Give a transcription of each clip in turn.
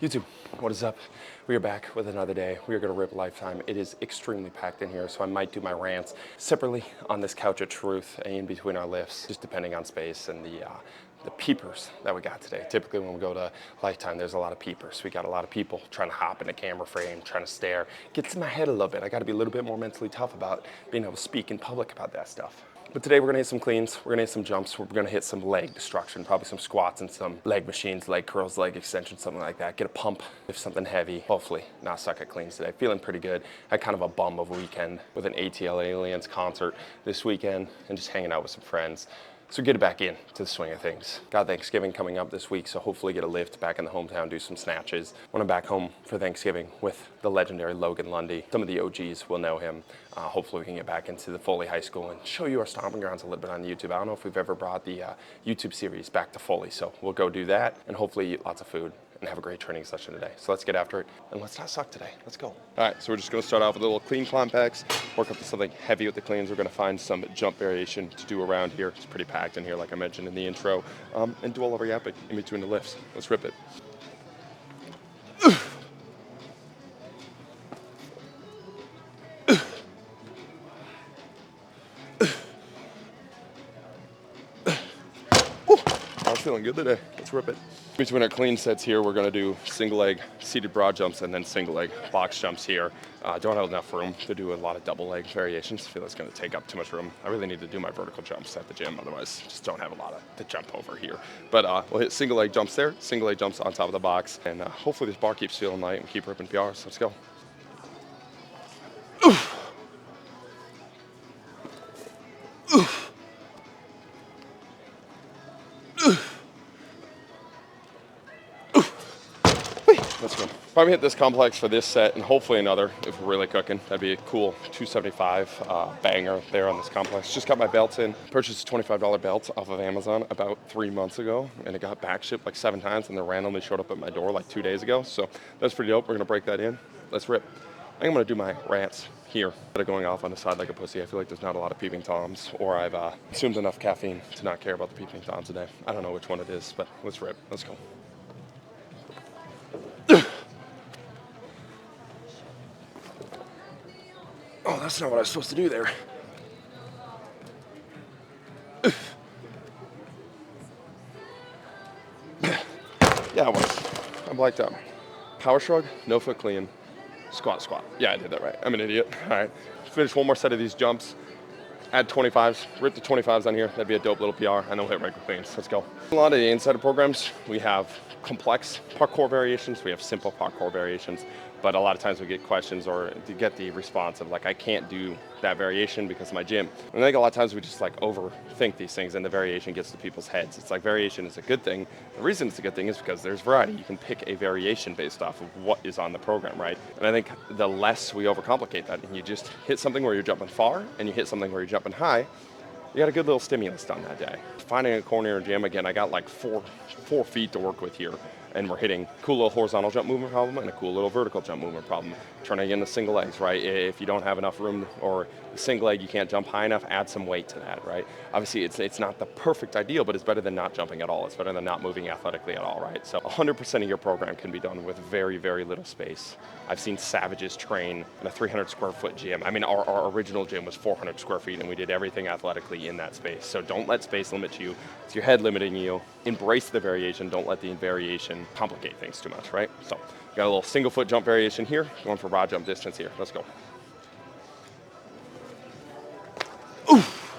YouTube, what is up? We are back with another day. We are going to rip Lifetime. It is extremely packed in here, so I might do my rants separately on this couch of truth in between our lifts, just depending on space and the peepers that we got today. Typically when we go to Lifetime, there's a lot of peepers. We got a lot of people trying to hop in the camera frame, trying to stare. Gets in my head a little bit. I got to be a little bit more mentally tough about being able to speak in public about that stuff. But today we're gonna hit some cleans, we're gonna hit some jumps, we're gonna hit some leg destruction, probably some squats and some leg machines, leg curls, leg extensions, something like that. Get a pump, lift something heavy, hopefully not suck at cleans today. Feeling pretty good. Had kind of a bum of a weekend with an ATL Aliens concert this weekend and just hanging out with some friends. So get it back in to the swing of things. Got Thanksgiving coming up this week, so hopefully get a lift back in the hometown, do some snatches. When I'm back home for Thanksgiving with the legendary Logan Lundy. Some of the OGs will know him. Hopefully we can get back into the Foley High School and show you our stomping grounds a little bit on YouTube. I don't know if we've ever brought the YouTube series back to Foley, so we'll go do that and hopefully eat lots of food and have a great training session today. So let's get after it and let's not suck today. Let's go. All right, so we're just gonna start off with a little clean complex, work up to something heavy with the cleans. We're gonna find some jump variation to do around here. It's pretty packed in here, like I mentioned in the intro, and do all of our yapping in between the lifts. Let's rip it. I was feeling good today. Let's rip it. Between our clean sets here, we're gonna do single leg seated broad jumps and then single leg box jumps here. Don't have enough room to do a lot of double leg variations. I feel it's gonna take up too much room. I really need to do my vertical jumps at the gym, otherwise just don't have a lot to jump over here. But we'll hit single leg jumps there, single leg jumps on top of the box, and hopefully this bar keeps feeling light and keep ripping PRs. Let's go. Let's go. Probably hit this complex for this set and hopefully another if we're really cooking. That'd be a cool 275 banger there on this complex. Just got my belts in. Purchased a $25 belt off of Amazon about 3 months ago and it got back shipped like 7 times and they randomly showed up at my door like 2 days ago. So that's pretty dope. We're gonna break that in. Let's rip. I think I'm gonna do my rants here instead of going off on the side like a pussy. I feel like there's not a lot of peeping toms or I've consumed enough caffeine to not care about the peeping toms today. I don't know which one it is, but let's rip. Let's go. Oh, that's not what I was supposed to do there. Yeah, I was. I'm blacked out. Power shrug, no foot clean, squat, squat. Yeah, I did that right. I'm an idiot. All right, finish one more set of these jumps. Add 25s, rip the 25s on here. That'd be a dope little PR, and then we'll hit regular cleans. Let's go. A lot of the inside of programs, we have complex parkour variations, we have simple parkour variations, but a lot of times we get questions or to get the response of like, I can't do that variation because of my gym. And I think a lot of times we just like overthink these things and the variation gets to people's heads. It's like variation is a good thing. The reason it's a good thing is because there's variety. You can pick a variation based off of what is on the program, right? And I think the less we overcomplicate that and you just hit something where you're jumping far and you hit something where you're jumping high, you got a good little stimulus done that day. Finding a corner in a gym, again, I got like four feet to work with here. And we're hitting a cool little horizontal jump movement problem and a cool little vertical jump movement problem. Turning in the single legs, right? If you don't have enough room or the single leg, you can't jump high enough, add some weight to that, right? Obviously, it's not the perfect ideal, but it's better than not jumping at all. It's better than not moving athletically at all, right? So 100% of your program can be done with very, very little space. I've seen savages train in a 300 square foot gym. I mean, our original gym was 400 square feet and we did everything athletically in that space. So don't let space limit you. It's your head limiting you. Embrace the variation. Don't let the variation complicate things too much, right? So got a little single foot jump variation here, going for rod jump distance here. Let's go.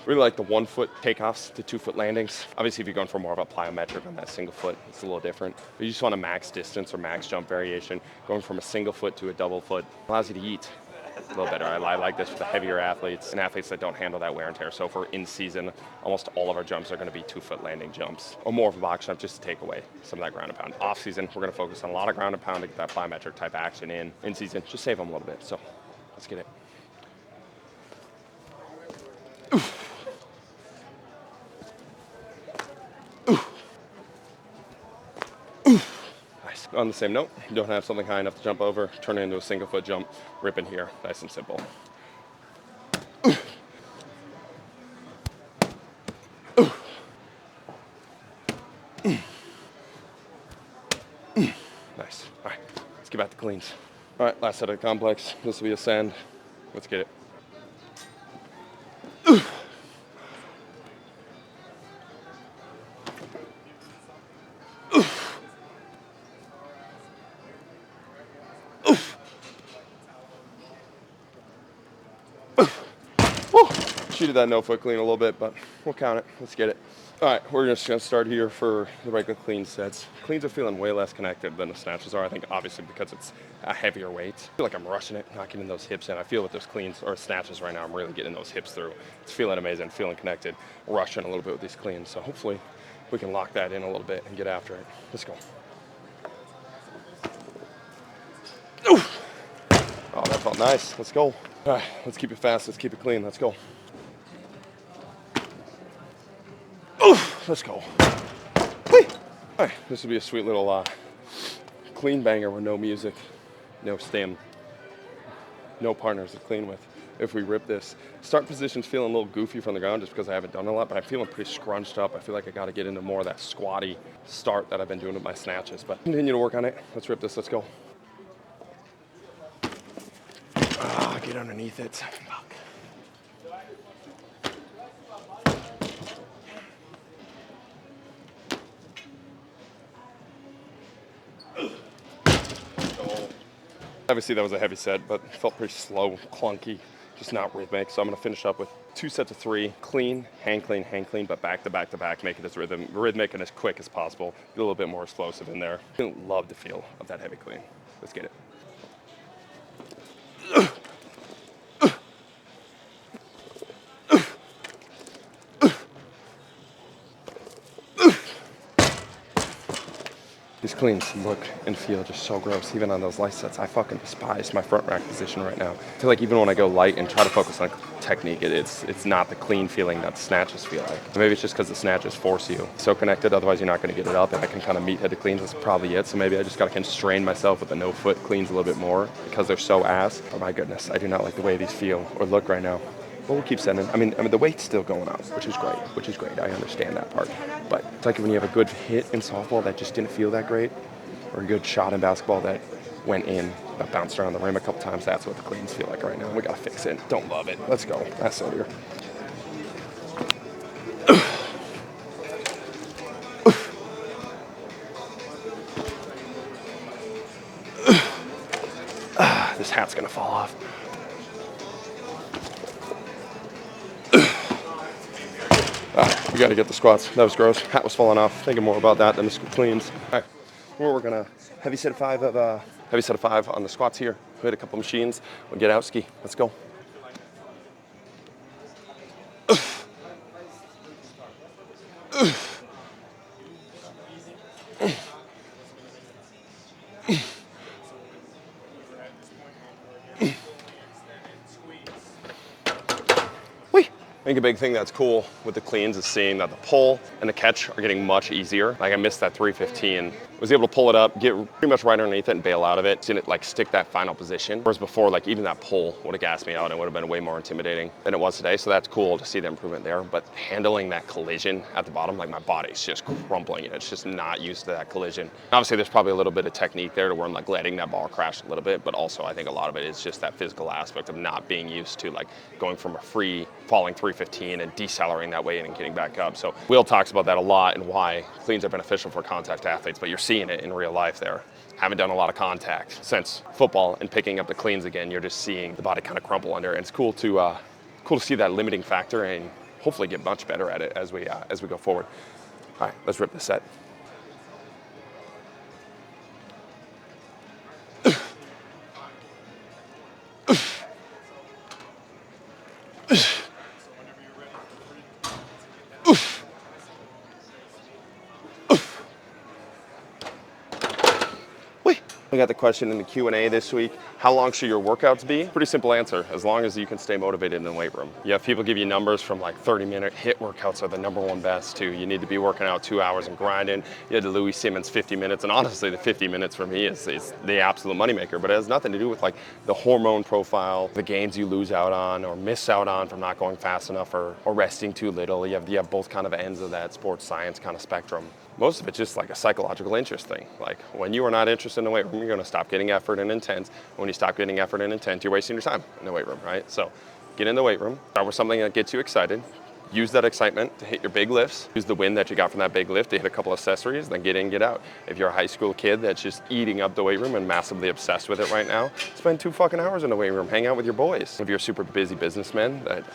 Really like the 1 foot takeoffs to 2 foot landings. Obviously, if you're going for more of a plyometric on that single foot, it's a little different. But you just want a max distance or max jump variation, going from a single foot to a double foot. Allows you to eat a little better. I like this for the heavier athletes and athletes that don't handle that wear and tear. So for in season, almost all of our jumps are gonna be 2 foot landing jumps or more of a box jump just to take away some of that ground and pound. Off season, we're gonna focus on a lot of ground and pound to get that plyometric type action in. In season, just save them a little bit. So let's get it. Nice. On the same note, you don't have something high enough to jump over, turn it into a single foot jump, rip in here, nice and simple. Nice. All right. Let's get back to cleans. All right, last set of the complex. This will be ascend. Let's get it. Cheated that no foot clean a little bit, but we'll count it. Let's get it. All right, we're just gonna start here for the regular clean sets. Cleans are feeling way less connected than the snatches are, I think, obviously because it's a heavier weight. I feel like I'm rushing it, not getting those hips in. I feel with those cleans or snatches right now, I'm really getting those hips through. It's feeling amazing, feeling connected, rushing a little bit with these cleans. So hopefully we can lock that in a little bit and get after it. Let's go. Oof. Oh, that felt nice. Let's go. All right, let's keep it fast. Let's keep it clean. Let's go. Oof. Let's go. Whee. All right, this will be a sweet little clean banger with no music, no stem, no partners to clean with. If we rip this, start position's feeling a little goofy from the ground just because I haven't done a lot, but I'm feeling pretty scrunched up. I feel like I got to get into more of that squatty start that I've been doing with my snatches, but continue to work on it. Let's rip this. Let's go. Get underneath it. Fuck. Obviously that was a heavy set, but felt pretty slow, clunky, just not rhythmic. So I'm gonna finish up with 2 sets of 3, clean, hang clean, but back to back to back, make it as rhythmic and as quick as possible. Get a little bit more explosive in there. I love the feel of that heavy clean. Let's get it. These cleans look and feel just so gross, even on those light sets. I fucking despise my front rack position right now. I feel like even when I go light and try to focus on technique, it's not the clean feeling that snatches feel like. Maybe it's just because the snatches force you so connected, otherwise you're not going to get it up, and I can kind of meathead the cleans. That's probably it. So maybe I just got to constrain myself with the no foot cleans a little bit more because they're so ass. Oh my goodness, I do not like the way these feel or look right now. But we'll keep sending. I mean, the weight's still going up, which is great. I understand that part. But it's like when you have a good hit in softball that just didn't feel that great, or a good shot in basketball that went in, that bounced around the rim a couple times. That's what the cleans feel like right now. We gotta fix it. Don't love it. Let's go. That's over here. This hat's gonna fall off. We got to get the squats. That was gross. Hat was falling off. Thinking more about that than the cleans. All right, we're working a heavy set of 5 on the squats here. We hit a couple machines. We'll get out ski. Let's go. I think a big thing that's cool with the cleans is seeing that the pull and the catch are getting much easier. Like I missed that 315. Was able to pull it up, get pretty much right underneath it and bail out of it. Seen it like stick that final position. Whereas before, like even that pull would have gassed me out and it would have been way more intimidating than it was today. So that's cool to see the improvement there. But handling that collision at the bottom, like my body's just crumpling and it's just not used to that collision. Obviously there's probably a little bit of technique there to where I'm like letting that ball crash a little bit, but also I think a lot of it is just that physical aspect of not being used to like going from a free falling 315 and decelerating that way in and getting back up. So Will talks about that a lot and why cleans are beneficial for contact athletes, but you're seeing it in real life there. Haven't done a lot of contact since football and picking up the cleans again. You're just seeing the body kind of crumple under, and it's cool to see that limiting factor and hopefully get much better at it as we go forward. All right, let's rip this set. We got the question in the Q&A this week, how long should your workouts be? Pretty simple answer, as long as you can stay motivated in the weight room. You have people give you numbers from like 30-minute HIIT workouts are the #1 best too. You need to be working out 2 hours and grinding. You had the Louis Simmons 50 minutes, and honestly the 50 minutes for me is the absolute moneymaker, but it has nothing to do with like the hormone profile, the gains you lose out on or miss out on from not going fast enough or resting too little. You have both kind of ends of that sports science kind of spectrum. Most of it's just like a psychological interest thing. Like when you are not interested in the weight room, you're gonna stop getting effort and intent. When you stop getting effort and intent, you're wasting your time in the weight room, right? So get in the weight room, start with something that gets you excited. Use that excitement to hit your big lifts. Use the win that you got from that big lift to hit a couple accessories, then get in, get out. If you're a high school kid that's just eating up the weight room and massively obsessed with it right now, spend 2 fucking hours in the weight room, hang out with your boys. If you're a super busy businessman that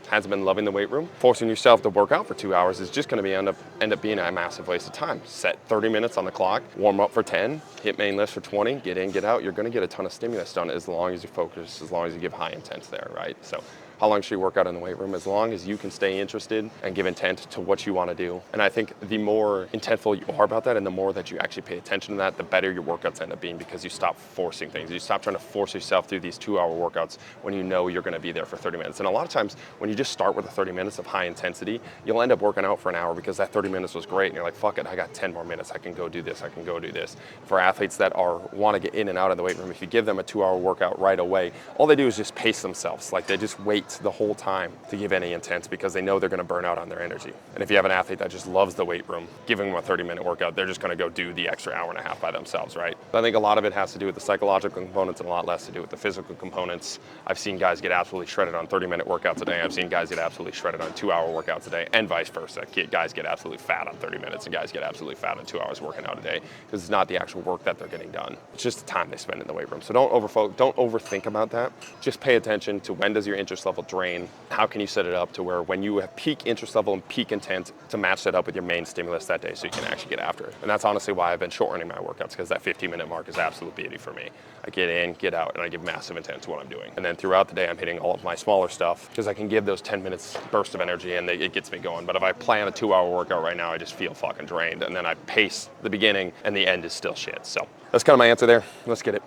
hasn't been loving the weight room, forcing yourself to work out for 2 hours is just gonna end up being a massive waste of time. Set 30 minutes on the clock, warm up for 10, hit main lifts for 20, get in, get out. You're gonna get a ton of stimulus done as long as you focus, as long as you give high intent there, right? So how long should you work out in the weight room? As long as you can stay interested and give intent to what you want to do. And I think the more intentful you are about that and the more that you actually pay attention to that, the better your workouts end up being, because you stop forcing things. You stop trying to force yourself through these 2-hour workouts when you know you're going to be there for 30 minutes. And a lot of times when you just start with the 30 minutes of high intensity, you'll end up working out for an hour because that 30 minutes was great. And you're like, fuck it, I got 10 more minutes. I can go do this. I can go do this. For athletes that want to get in and out of the weight room, if you give them a 2-hour workout right away, all they do is just pace themselves. Like they just wait the whole time to give any intent because they know they're going to burn out on their energy. And if you have an athlete that just loves the weight room, giving them a 30-minute workout, they're just going to go do the extra hour and a half by themselves, right? I think a lot of it has to do with the psychological components and a lot less to do with the physical components. I've seen guys get absolutely shredded on 30-minute workouts a day. I've seen guys get absolutely shredded on 2-hour workouts a day, and vice versa. Guys get absolutely fat on 30 minutes and guys get absolutely fat on 2 hours working out a day, because it's not the actual work that they're getting done. It's just the time they spend in the weight room. So don't overthink about that. Just pay attention to when does your interest level drain. How can you set it up to where when you have peak interest level and peak intent, to match that up with your main stimulus that day so you can actually get after it. And that's honestly why I've been shortening my workouts, because that 15-minute mark is absolute beauty for me. I get in, get out, and I give massive intent to what I'm doing. And then throughout the day, I'm hitting all of my smaller stuff because I can give those 10 minutes burst of energy and it gets me going. But if I plan a 2-hour workout right now, I just feel fucking drained. And then I pace the beginning and the end is still shit. So that's kind of my answer there. Let's get it.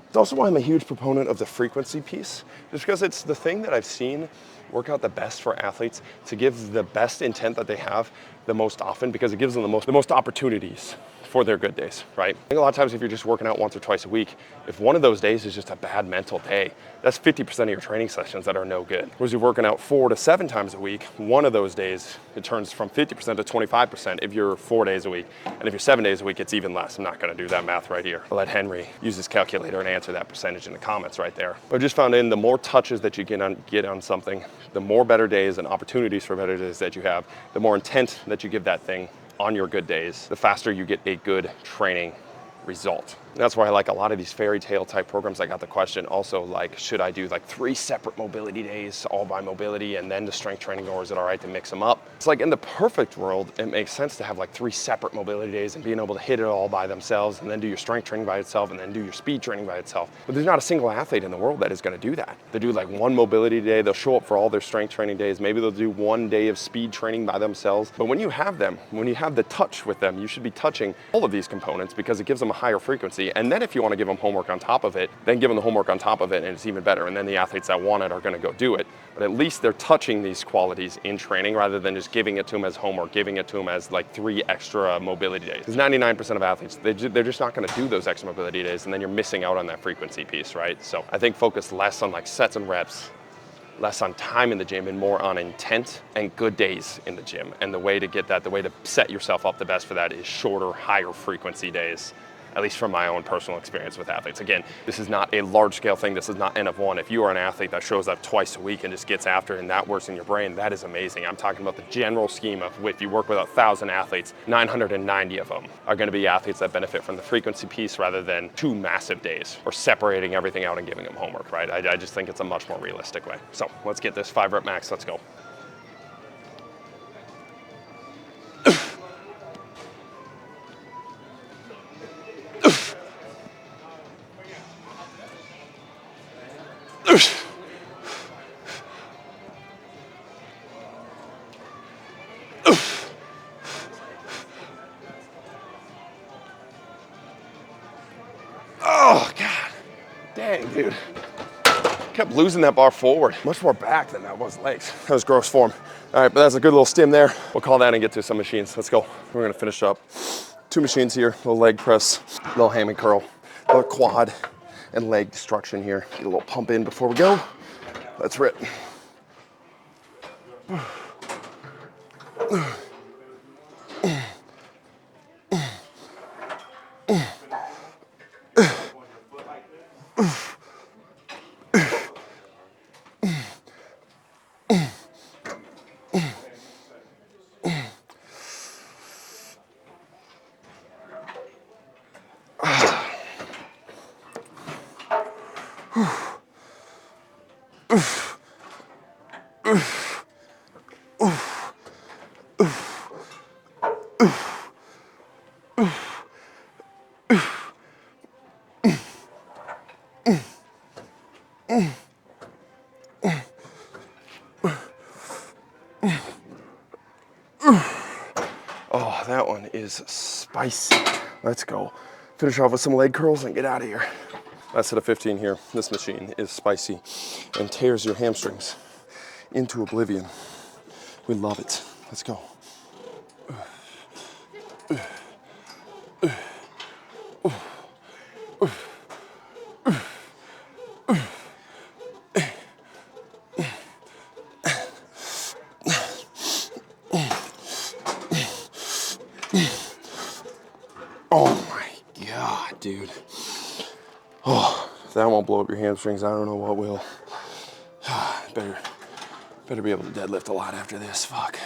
It's also why I'm a huge proponent of the frequency piece, just because it's the thing that I've seen work out the best for athletes to give the best intent that they have the most often, because it gives them the most opportunities for their good days, right? I think a lot of times if you're just working out once or twice a week, if one of those days is just a bad mental day, that's 50% of your training sessions that are no good. Whereas you're working out 4 to 7 times a week, one of those days, it turns from 50% to 25% if you're 4 days a week. And if you're 7 days a week, it's even less. I'm not gonna do that math right here. I'll let Henry use his calculator and answer that percentage in the comments right there. I've just found the more touches that you get on something, the more better days and opportunities for better days that you have, the more intent that you give that thing on your good days, the faster you get a good training result. That's why I like a lot of these fairy tale type programs. I got the question also, like, should I do like 3 separate mobility days, all by mobility, and then the strength training, or is it all right to mix them up? It's like in the perfect world, it makes sense to have like 3 separate mobility days and being able to hit it all by themselves, and then do your strength training by itself, and then do your speed training by itself. But there's not a single athlete in the world that is gonna do that. They do like 1 mobility day, they'll show up for all their strength training days, maybe they'll do 1 day of speed training by themselves. But when you have them, when you have the touch with them, you should be touching all of these components because it gives them a higher frequency. And then if you want to give them homework on top of it, then give them the homework on top of it, and it's even better. And then the athletes that want it are going to go do it. But at least they're touching these qualities in training rather than just giving it to them as homework, giving it to them as like 3 extra mobility days. Because 99% of athletes, they're just not going to do those extra mobility days, and then you're missing out on that frequency piece, right? So I think focus less on like sets and reps, less on time in the gym, and more on intent and good days in the gym. And the way to get that, the way to set yourself up the best for that is shorter, higher frequency days. At least from my own personal experience with athletes. Again, this is not a large scale thing. This is not N of 1. If you are an athlete that shows up twice a week and just gets after it and that works in your brain, that is amazing. I'm talking about the general scheme of if you work with 1,000 athletes, 990 of them are gonna be athletes that benefit from the frequency piece rather than 2 massive days or separating everything out and giving them homework, right? I just think it's a much more realistic way. So let's get this 5 rep max, let's go. Oh, God. Dang, dude. Kept losing that bar forward. Much more back than that was legs. That was gross form. All right, but that's a good little stim there. We'll call that and get to some machines. Let's go. We're gonna finish up 2 machines here, little leg press, little hammy curl, little quad and leg destruction here. Get a little pump in before we go. Let's rip. Oh, that one is spicy. Let's go. Finish off with some leg curls and get out of here. Last set of 15 here. This machine is spicy and tears your hamstrings into oblivion. We love it. Let's go. Oh my God, dude. Oh, if that won't blow up your hamstrings, I don't know what will. Better be able to deadlift a lot after this. Fuck.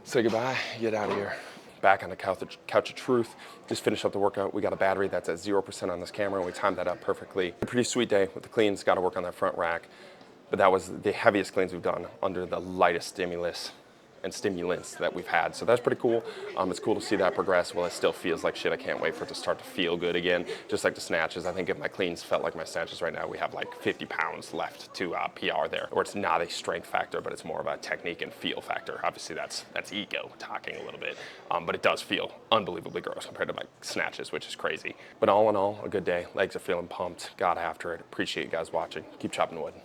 Say goodbye, get out of here. Back on the couch of truth. Just finished up the workout. We got a battery that's at 0% on this camera, and we timed that up perfectly. A pretty sweet day with the cleans. Got to work on that front rack. But that was the heaviest cleans we've done under the lightest stimulus and stimulants that we've had. So that's pretty cool. It's cool to see that progress. Well, it still feels like shit. I can't wait for it to start to feel good again. Just like the snatches. I think if my cleans felt like my snatches right now, we have like 50 pounds left to PR there. Or it's not a strength factor, but it's more of a technique and feel factor. Obviously that's ego talking a little bit. But it does feel unbelievably gross compared to my snatches, which is crazy. But all in all, a good day. Legs are feeling pumped. Got after it. Appreciate you guys watching. Keep chopping wood.